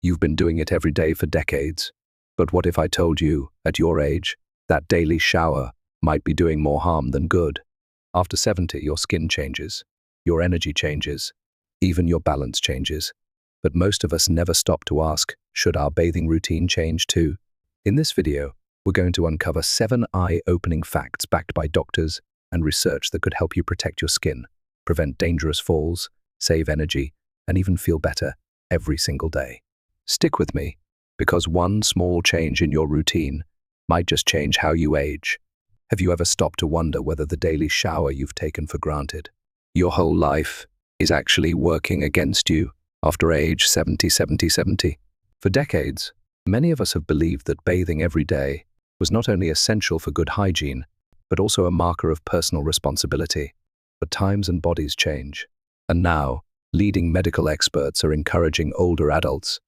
You've been doing it every day for decades. But what if I told you, at your age, that daily shower might be doing more harm than good? After 70, your skin changes, your energy changes, even your balance changes. But most of us never stop to ask, should our bathing routine change too? In this video, we're going to uncover 7 eye-opening facts backed by doctors and research that could help you protect your skin, prevent dangerous falls, save energy, and even feel better every single day. Stick with me, because one small change in your routine might just change how you age. Have you ever stopped to wonder whether the daily shower you've taken for granted, your whole life, is actually working against you after age 70? For decades, many of us have believed that bathing every day was not only essential for good hygiene, but also a marker of personal responsibility. But times and bodies change. And now, leading medical experts are encouraging older adults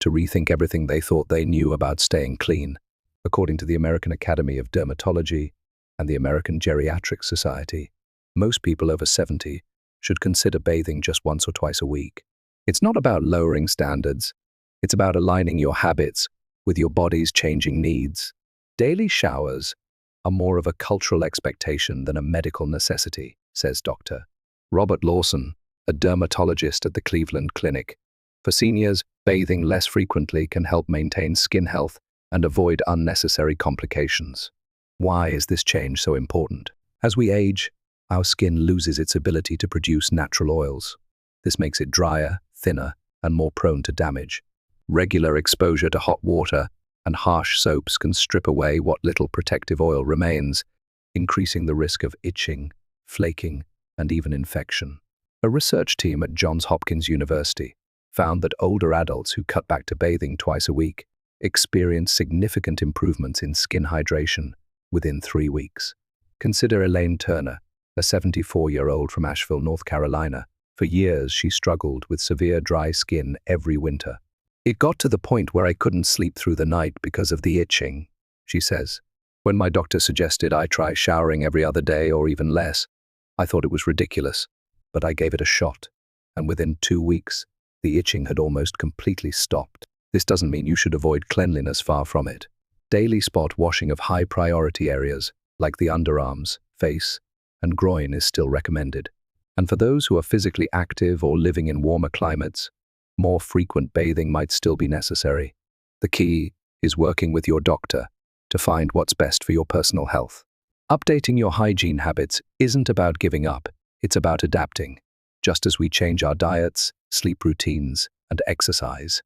to rethink everything they thought they knew about staying clean. According to the American Academy of Dermatology and the American Geriatric Society, most people over 70 should consider bathing just once or twice a week. It's not about lowering standards. It's about aligning your habits with your body's changing needs. Daily showers are more of a cultural expectation than a medical necessity, says Dr. Robert Lawson, a dermatologist at the Cleveland Clinic. For seniors, bathing less frequently can help maintain skin health and avoid unnecessary complications. Why is this change so important? As we age, our skin loses its ability to produce natural oils. This makes it drier, thinner, and more prone to damage. Regular exposure to hot water and harsh soaps can strip away what little protective oil remains, increasing the risk of itching, flaking, and even infection. A research team at Johns Hopkins University found that older adults who cut back to bathing twice a week experienced significant improvements in skin hydration within 3 weeks. Consider Elaine Turner, a 74-year-old from Asheville, North Carolina. For years, she struggled with severe dry skin every winter. It got to the point where I couldn't sleep through the night because of the itching, she says. When my doctor suggested I try showering every other day or even less, I thought it was ridiculous, but I gave it a shot, and within 2 weeks, the itching had almost completely stopped. This doesn't mean you should avoid cleanliness, far from it. Daily spot washing of high-priority areas, like the underarms, face, and groin, is still recommended. And for those who are physically active or living in warmer climates, more frequent bathing might still be necessary. The key is working with your doctor to find what's best for your personal health. Updating your hygiene habits isn't about giving up, it's about adapting. Just as we change our diets, sleep routines, and exercise,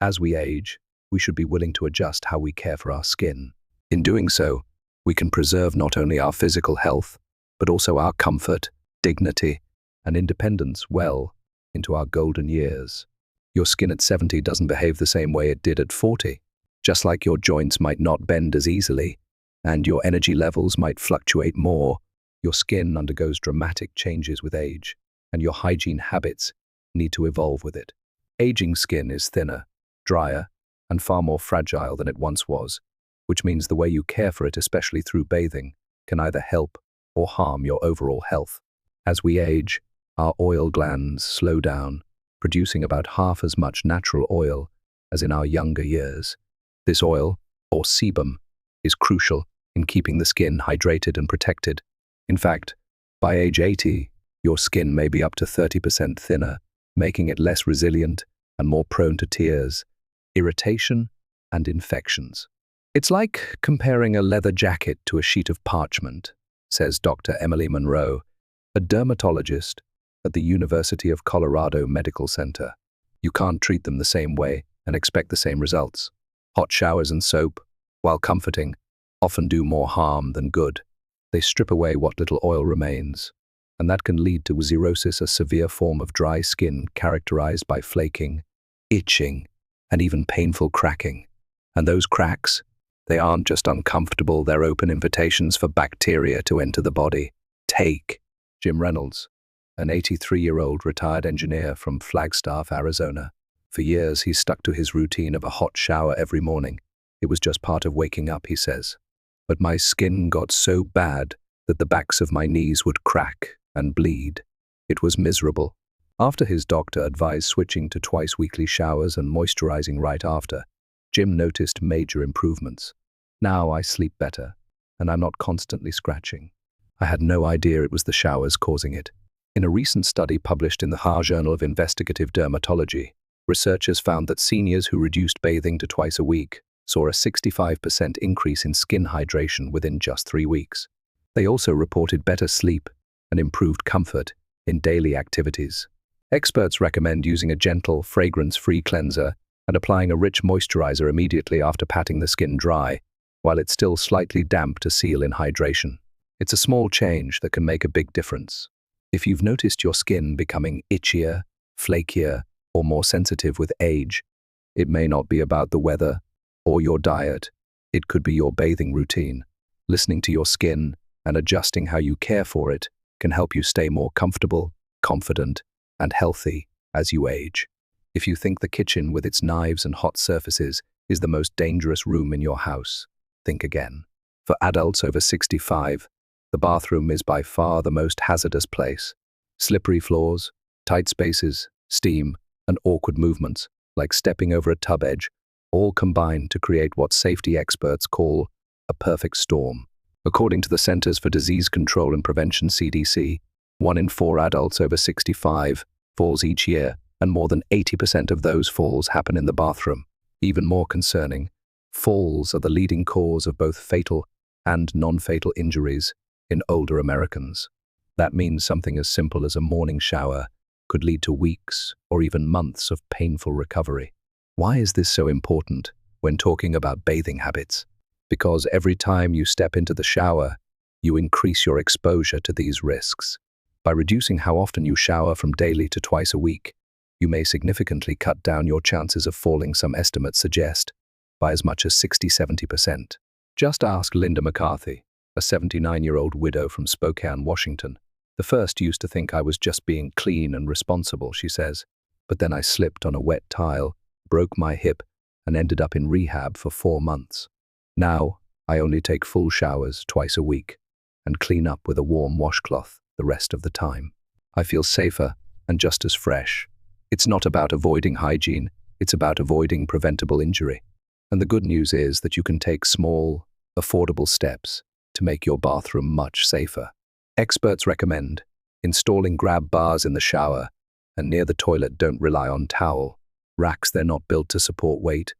as we age, we should be willing to adjust how we care for our skin. In doing so, we can preserve not only our physical health, but also our comfort, dignity, and independence well into our golden years. Your skin at 70 doesn't behave the same way it did at 40. Just like your joints might not bend as easily, and your energy levels might fluctuate more, your skin undergoes dramatic changes with age, and your hygiene habits need to evolve with it. Aging skin is thinner, drier, and far more fragile than it once was, which means the way you care for it, especially through bathing, can either help or harm your overall health. As we age, our oil glands slow down, producing about half as much natural oil as in our younger years. This oil, or sebum, is crucial in keeping the skin hydrated and protected. In fact, by age 80, your skin may be up to 30% thinner, making it less resilient and more prone to tears, irritation, and infections. It's like comparing a leather jacket to a sheet of parchment, says Dr. Emily Monroe, a dermatologist at the University of Colorado Medical Center. You can't treat them the same way and expect the same results. Hot showers and soap, while comforting, often do more harm than good. They strip away what little oil remains, and that can lead to xerosis, a severe form of dry skin characterized by flaking, itching, and even painful cracking. And those cracks, they aren't just uncomfortable, they're open invitations for bacteria to enter the body. Take Jim Reynolds, an 83-year-old retired engineer from Flagstaff, Arizona. For years, he stuck to his routine of a hot shower every morning. It was just part of waking up, he says. But my skin got so bad that the backs of my knees would crack and bleed. It was miserable. After his doctor advised switching to twice-weekly showers and moisturizing right after, Jim noticed major improvements. Now I sleep better, and I'm not constantly scratching. I had no idea it was the showers causing it. In a recent study published in the Journal of Investigative Dermatology, researchers found that seniors who reduced bathing to twice a week saw a 65% increase in skin hydration within just 3 weeks. They also reported better sleep and improved comfort in daily activities. Experts recommend using a gentle, fragrance-free cleanser and applying a rich moisturizer immediately after patting the skin dry, while it's still slightly damp to seal in hydration. It's a small change that can make a big difference. If you've noticed your skin becoming itchier, flakier, or more sensitive with age, it may not be about the weather or your diet. It could be your bathing routine. Listening to your skin and adjusting how you care for it can help you stay more comfortable, confident, and healthy as you age. If you think the kitchen with its knives and hot surfaces is the most dangerous room in your house, think again. For adults over 65, the bathroom is by far the most hazardous place. Slippery floors, tight spaces, steam, and awkward movements, like stepping over a tub edge, all combine to create what safety experts call a perfect storm. According to the Centers for Disease Control and Prevention (CDC), 1 in 4 adults over 65 falls each year, and more than 80% of those falls happen in the bathroom. Even more concerning, falls are the leading cause of both fatal and non-fatal injuries in older Americans. That means something as simple as a morning shower could lead to weeks or even months of painful recovery. Why is this so important when talking about bathing habits? Because every time you step into the shower, you increase your exposure to these risks. By reducing how often you shower from daily to twice a week, you may significantly cut down your chances of falling, some estimates suggest, by as much as 60–70%. Just ask Linda McCarthy, a 79-year-old widow from Spokane, Washington. The first used to think I was just being clean and responsible, she says, but then I slipped on a wet tile, broke my hip, and ended up in rehab for 4 months. Now, I only take full showers twice a week and clean up with a warm washcloth the rest of the time. I feel safer and just as fresh. It's not about avoiding hygiene, it's about avoiding preventable injury. And the good news is that you can take small, affordable steps to make your bathroom much safer. Experts recommend installing grab bars in the shower and near the toilet. Don't rely on towel racks, they're not built to support weight.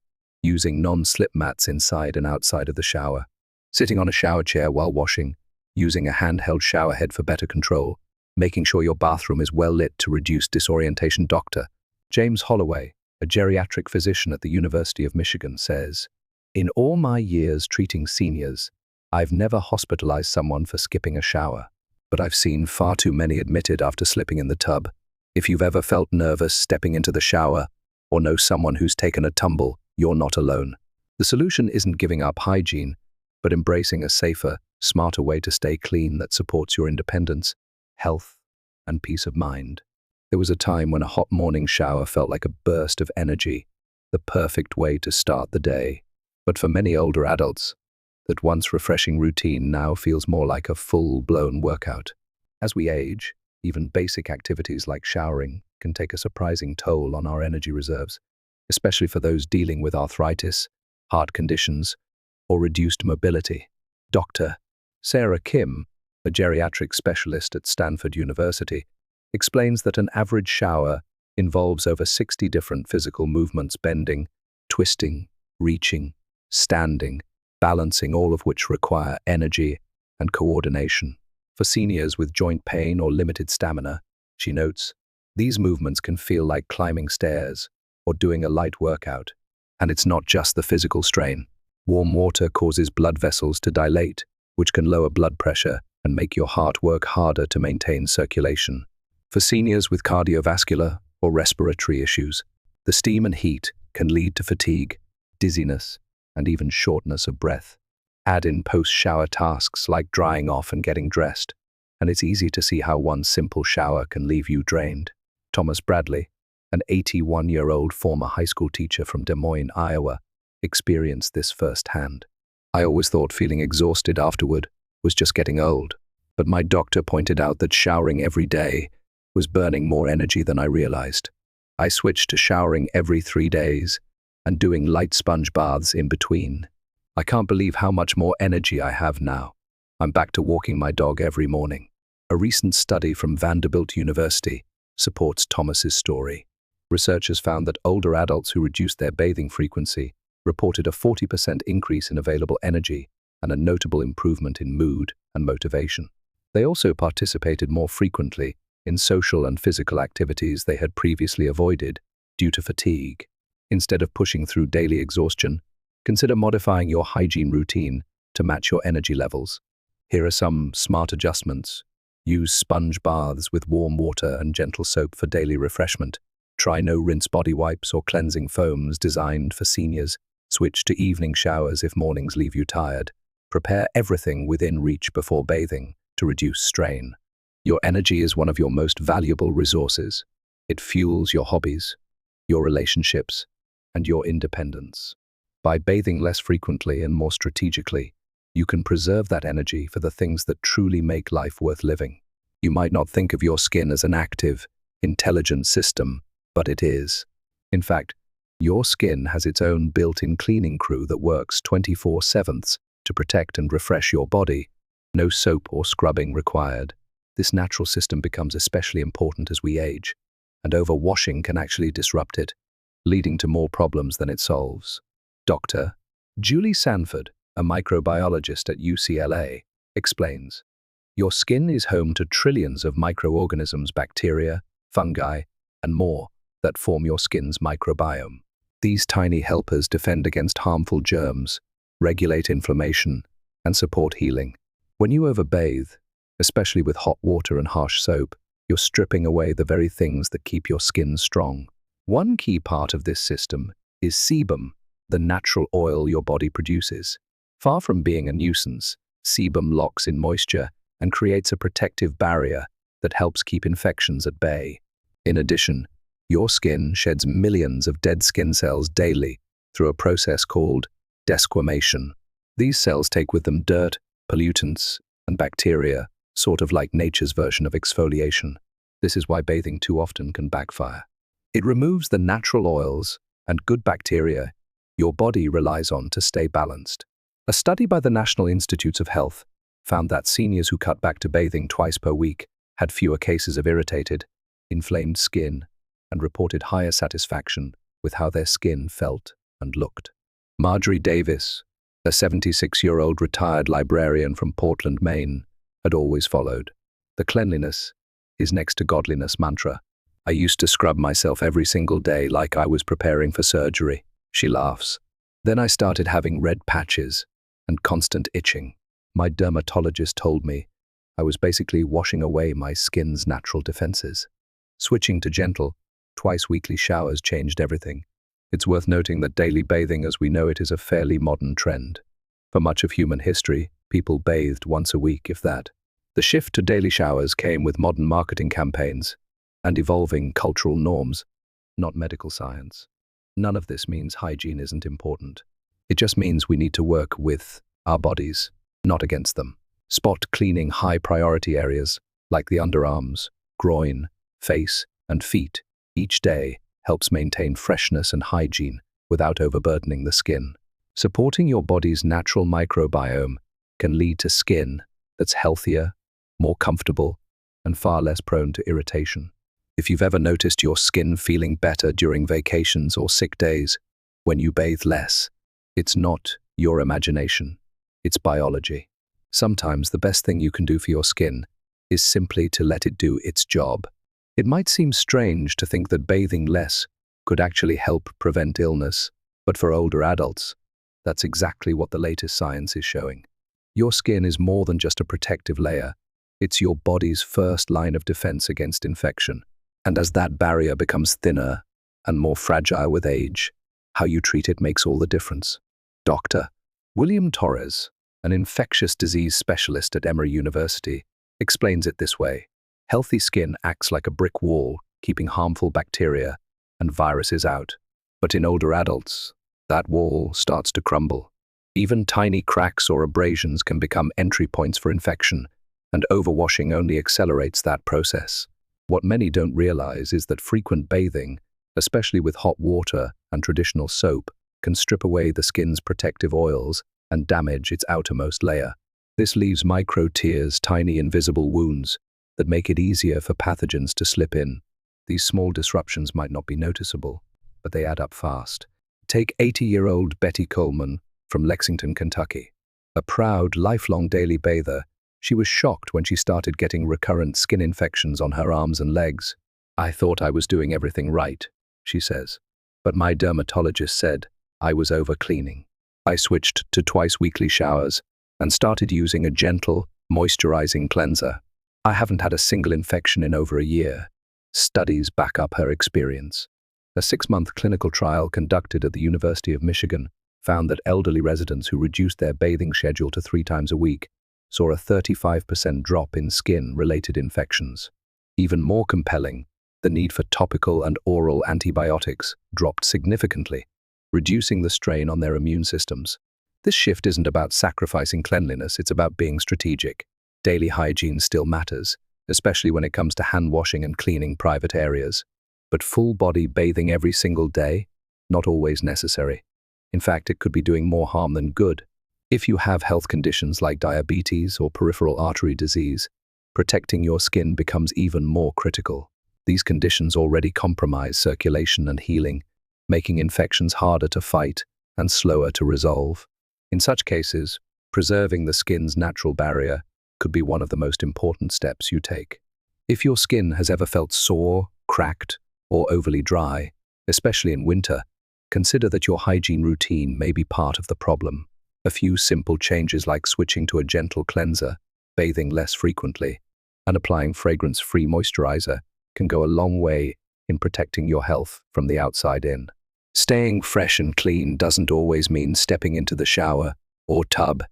Using non-slip mats inside and outside of the shower. Sitting on a shower chair while washing. Using a handheld shower head for better control. Making sure your bathroom is well lit to reduce disorientation. Dr. James Holloway, a geriatric physician at the University of Michigan, says, "In all my years treating seniors, I've never hospitalized someone for skipping a shower, but I've seen far too many admitted after slipping in the tub. If you've ever felt nervous stepping into the shower or know someone who's taken a tumble, you're not alone." The solution isn't giving up hygiene, but embracing a safer, smarter way to stay clean that supports your independence, health, and peace of mind. There was a time when a hot morning shower felt like a burst of energy, the perfect way to start the day. But for many older adults, that once refreshing routine now feels more like a full-blown workout. As we age, even basic activities like showering can take a surprising toll on our energy reserves, especially for those dealing with arthritis, heart conditions, or reduced mobility. Dr. Sarah Kim, a geriatric specialist at Stanford University, explains that an average shower involves over 60 different physical movements: bending, twisting, reaching, standing, balancing, all of which require energy and coordination. For seniors with joint pain or limited stamina, she notes, these movements can feel like climbing stairs or doing a light workout. And it's not just the physical strain. Warm water causes blood vessels to dilate, which can lower blood pressure and make your heart work harder to maintain circulation. For seniors with cardiovascular or respiratory issues, the steam and heat can lead to fatigue, dizziness, and even shortness of breath. Add in post-shower tasks like drying off and getting dressed, and it's easy to see how one simple shower can leave you drained. Thomas Bradley, an 81-year-old former high school teacher from Des Moines, Iowa, experienced this firsthand. "I always thought feeling exhausted afterward was just getting old, but my doctor pointed out that showering every day was burning more energy than I realized. I switched to showering every 3 days and doing light sponge baths in between. I can't believe how much more energy I have now. I'm back to walking my dog every morning. A recent study from Vanderbilt University supports Thomas's story. Researchers found that older adults who reduced their bathing frequency reported a 40% increase in available energy and a notable improvement in mood and motivation. They also participated more frequently in social and physical activities they had previously avoided due to fatigue. Instead of pushing through daily exhaustion, consider modifying your hygiene routine to match your energy levels. Here are some smart adjustments. Use sponge baths with warm water and gentle soap for daily refreshment. Try no-rinse body wipes or cleansing foams designed for seniors. Switch to evening showers if mornings leave you tired. Prepare everything within reach before bathing to reduce strain. Your energy is one of your most valuable resources. It fuels your hobbies, your relationships, and your independence. By bathing less frequently and more strategically, you can preserve that energy for the things that truly make life worth living. You might not think of your skin as an active, intelligent system, but it is. In fact, your skin has its own built-in cleaning crew that works 24/7 to protect and refresh your body. No soap or scrubbing required. This natural system becomes especially important as we age, and overwashing can actually disrupt it, leading to more problems than it solves. Dr. Julie Sanford, a microbiologist at UCLA, explains, your skin is home to trillions of microorganisms, bacteria, fungi, and more that form your skin's microbiome. These tiny helpers defend against harmful germs, regulate inflammation, and support healing. When you overbathe, especially with hot water and harsh soap, you're stripping away the very things that keep your skin strong. One key part of this system is sebum, the natural oil your body produces. Far from being a nuisance, sebum locks in moisture and creates a protective barrier that helps keep infections at bay. In addition, your skin sheds millions of dead skin cells daily through a process called desquamation. These cells take with them dirt, pollutants, and bacteria, sort of like nature's version of exfoliation. This is why bathing too often can backfire. It removes the natural oils and good bacteria your body relies on to stay balanced. A study by the National Institutes of Health found that seniors who cut back to bathing twice per week had fewer cases of irritated, inflamed skin and reported higher satisfaction with how their skin felt and looked. Marjorie Davis, a 76-year-old retired librarian from Portland, Maine, had always followed the cleanliness is next to godliness mantra. I used to scrub myself every single day like I was preparing for surgery. She laughs. Then I started having red patches and constant itching. My dermatologist told me I was basically washing away my skin's natural defenses. Switching to gentle, twice-weekly showers changed everything. It's worth noting that daily bathing as we know it is a fairly modern trend. For much of human history, people bathed once a week, if that. The shift to daily showers came with modern marketing campaigns and evolving cultural norms, not medical science. None of this means hygiene isn't important. It just means we need to work with our bodies, not against them. Spot cleaning high-priority areas like the underarms, groin, face, and feet each day helps maintain freshness and hygiene without overburdening the skin. Supporting your body's natural microbiome can lead to skin that's healthier, more comfortable, and far less prone to irritation. If you've ever noticed your skin feeling better during vacations or sick days when you bathe less, it's not your imagination, it's biology. Sometimes the best thing you can do for your skin is simply to let it do its job. It might seem strange to think that bathing less could actually help prevent illness, but for older adults, that's exactly what the latest science is showing. Your skin is more than just a protective layer. It's your body's first line of defense against infection. And as that barrier becomes thinner and more fragile with age, how you treat it makes all the difference. Dr. William Torres, an infectious disease specialist at Emory University, explains it this way. Healthy skin acts like a brick wall, keeping harmful bacteria and viruses out. But in older adults, that wall starts to crumble. Even tiny cracks or abrasions can become entry points for infection, and overwashing only accelerates that process. What many don't realize is that frequent bathing, especially with hot water and traditional soap, can strip away the skin's protective oils and damage its outermost layer. This leaves micro tears, tiny invisible wounds that make it easier for pathogens to slip in. These small disruptions might not be noticeable, but they add up fast. Take 80-year-old Betty Coleman from Lexington, Kentucky. A proud, lifelong daily bather, she was shocked when she started getting recurrent skin infections on her arms and legs. "I thought I was doing everything right," she says, "but my dermatologist said I was over-cleaning. I switched to twice-weekly showers and started using a gentle, moisturizing cleanser. I haven't had a single infection in over a year." Studies back up her experience. A 6-month clinical trial conducted at the University of Michigan found that elderly residents who reduced their bathing schedule to 3 times a week saw a 35% drop in skin-related infections. Even more compelling, the need for topical and oral antibiotics dropped significantly, reducing the strain on their immune systems. This shift isn't about sacrificing cleanliness, it's about being strategic. Daily hygiene still matters, especially when it comes to hand washing and cleaning private areas. But full-body bathing every single day? Not always necessary. In fact, it could be doing more harm than good. If you have health conditions like diabetes or peripheral artery disease, protecting your skin becomes even more critical. These conditions already compromise circulation and healing, making infections harder to fight and slower to resolve. In such cases, preserving the skin's natural barrier could be one of the most important steps you take. If your skin has ever felt sore, cracked, or overly dry, especially in winter, consider that your hygiene routine may be part of the problem. A few simple changes like switching to a gentle cleanser, bathing less frequently, and applying fragrance-free moisturizer can go a long way in protecting your health from the outside in. Staying fresh and clean doesn't always mean stepping into the shower or tub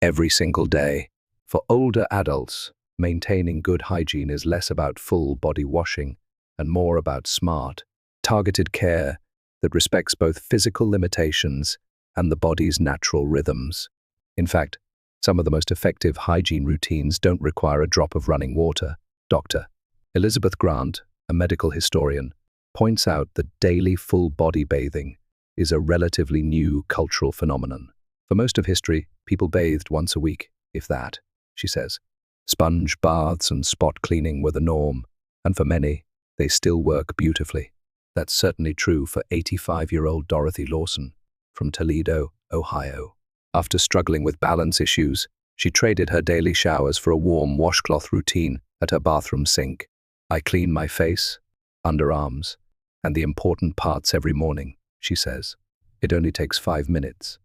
every single day. For older adults, maintaining good hygiene is less about full body washing and more about smart, targeted care that respects both physical limitations and the body's natural rhythms. In fact, some of the most effective hygiene routines don't require a drop of running water. Dr. Elizabeth Grant, a medical historian, points out that daily full-body bathing is a relatively new cultural phenomenon. For most of history, people bathed once a week, if that, she says. Sponge baths and spot cleaning were the norm, and for many, they still work beautifully. That's certainly true for 85-year-old Dorothy Lawson from Toledo, Ohio. After struggling with balance issues, she traded her daily showers for a warm washcloth routine at her bathroom sink. "I clean my face, underarms, and the important parts every morning," she says. "It only takes 5 minutes,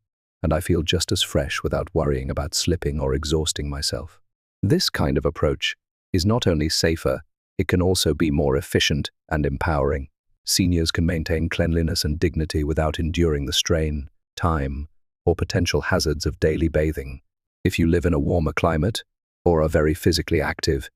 and I feel just as fresh without worrying about slipping or exhausting myself." This kind of approach is not only safer, it can also be more efficient and empowering. Seniors can maintain cleanliness and dignity without enduring the strain, time, or potential hazards of daily bathing. If you live in a warmer climate or are very physically active,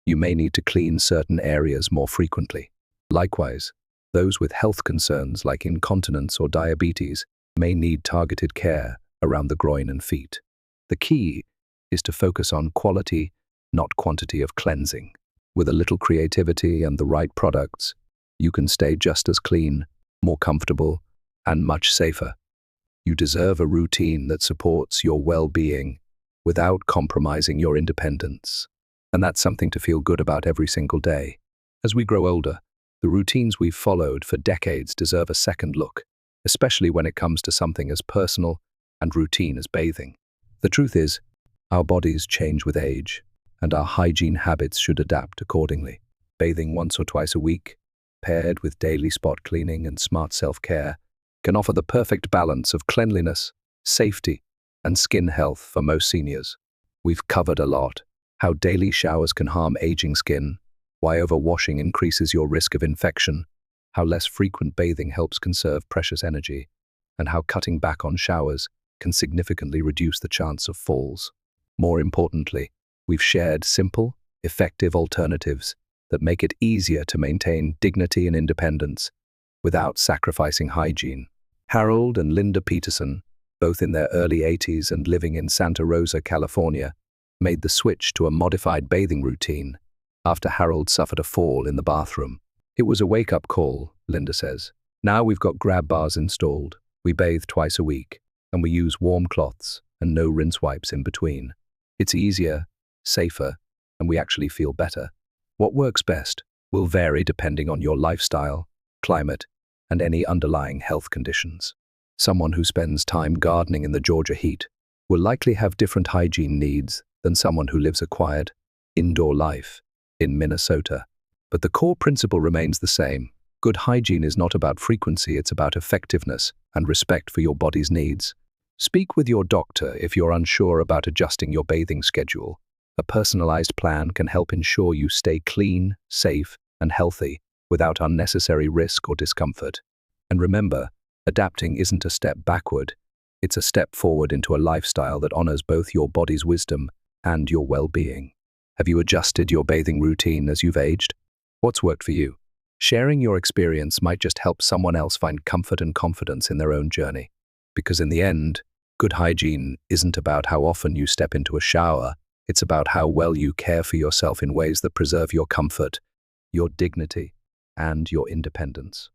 you may need to clean certain areas more frequently. Likewise, those with health concerns like incontinence or diabetes may need targeted care around the groin and feet. The key is to focus on quality, not quantity of cleansing. With a little creativity and the right products, you can stay just as clean, more comfortable, and much safer. You deserve a routine that supports your well-being without compromising your independence. And that's something to feel good about every single day. As we grow older, the routines we've followed for decades deserve a second look, especially when it comes to something as personal and routine as bathing. The truth is, our bodies change with age, and our hygiene habits should adapt accordingly. Bathing once or twice a week, paired with daily spot cleaning and smart self-care, can offer the perfect balance of cleanliness, safety, and skin health for most seniors. We've covered a lot: how daily showers can harm aging skin, why overwashing increases your risk of infection, how less frequent bathing helps conserve precious energy, and how cutting back on showers can significantly reduce the chance of falls. More importantly, we've shared simple, effective alternatives that make it easier to maintain dignity and independence without sacrificing hygiene. Harold and Linda Peterson, both in their early 80s and living in Santa Rosa, California, made the switch to a modified bathing routine after Harold suffered a fall in the bathroom. It was a wake-up call, Linda says. Now we've got grab bars installed. We bathe twice a week, and we use warm cloths and no rinse wipes in between. It's easier, safer, and we actually feel better. What works best will vary depending on your lifestyle, climate, and any underlying health conditions. Someone who spends time gardening in the Georgia heat will likely have different hygiene needs than someone who lives a quiet, indoor life in Minnesota. But the core principle remains the same. Good hygiene is not about frequency, it's about effectiveness and respect for your body's needs. Speak with your doctor if you're unsure about adjusting your bathing schedule. A personalized plan can help ensure you stay clean, safe, and healthy without unnecessary risk or discomfort. And remember, adapting isn't a step backward, it's a step forward into a lifestyle that honors both your body's wisdom and your well-being. Have you adjusted your bathing routine as you've aged? What's worked for you? Sharing your experience might just help someone else find comfort and confidence in their own journey. Because in the end, good hygiene isn't about how often you step into a shower, it's about how well you care for yourself in ways that preserve your comfort, your dignity, and your independence.